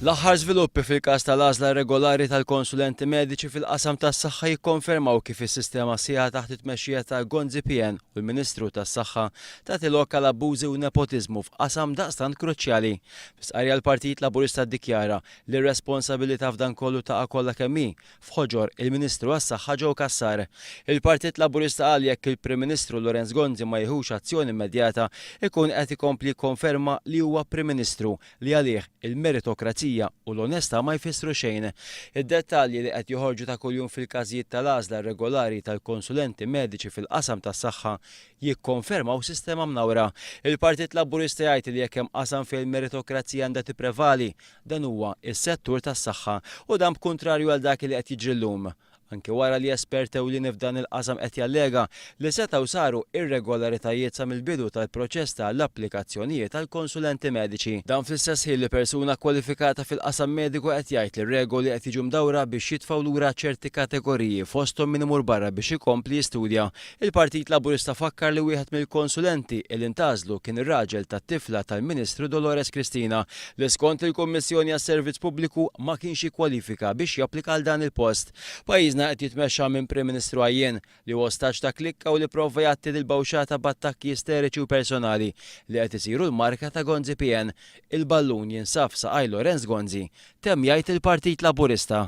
L-aħħar żviluppi fil-każ tal-għażla regolari tal-konsulenti mediċi fil-qasam tas-saħħa jikkonfermaw kif is-sistema sieħa taħt it-tmexxija tal-Gonzi PN u l-Ministru tas-Saħħa tagħti lok għal abbużi u nepotiżmu f'qasam daqstant kruċjali. F'sqarrija l-Partit Laburista ddikjara li r-responsabilità f'dan kollu taqa' kollha kemm hi f'Ħoġor il-Ministru għas-Saħħa Joe Cassar. Il-Partit Laburista qal jekk il-Prim Ministru Lorenz Gonzi ma jieħux azzjoni immedjata ikun qed ikompli jikkonferma li huwa Prim Ministru li għalih il-meritokrazija u l-onesta ma jfissru xejn. Id-dettalji li qed joħorġu ta' kuljum fil-każijiet tal-għażla regolari tal-konsulenti mediċi fil-qasam tas-saħħa jikkonfermaw sistema mnawra. Il-Partit Laburista jgħid li jekk hemm qasam fejn il-meritokrazija għandha tipprevali dan huwa s-settur tas-saħħa u dan b'kuntrarju għal dak li qed jiġri llum. Anke wara li esperti ewlieni f'dan il-qasam qed jallega li setgħu saru irregolaritajiet sa mill-bidu tal-proċess tal-applikazzjonijiet tal-konsulenti mediċi. Dan fl-istess ħin li persuna kwalifikata fil-qasam mediku qed jgħid li regoli qed jiġu mdawra biex jitfgħu lura ċerti kategoriji fosthom min imur barra biex ikompli jistudja. Il-Partit Laburista fakkar li wieħed mill-konsulenti li intażlu kien ir-raġel tat-tifla tal-Ministru Dolores Cristina li skont il-Kummissjoni għas-Servizz Pubbliku ma kienx jikkwalifika biex japplika għal dan il-post. Pajjiżna qed jitmexxa minn Prim Ministru għajjien li ostaġġ ta' klikka u li provva jagħti l-bawxata b'attakki isteriċi u personali li qed isiru l-marka ta' Gonzi PN. Il-ballun jinsab sa' Lorenz Gonzi, temm jgħid il-Partit Laburista.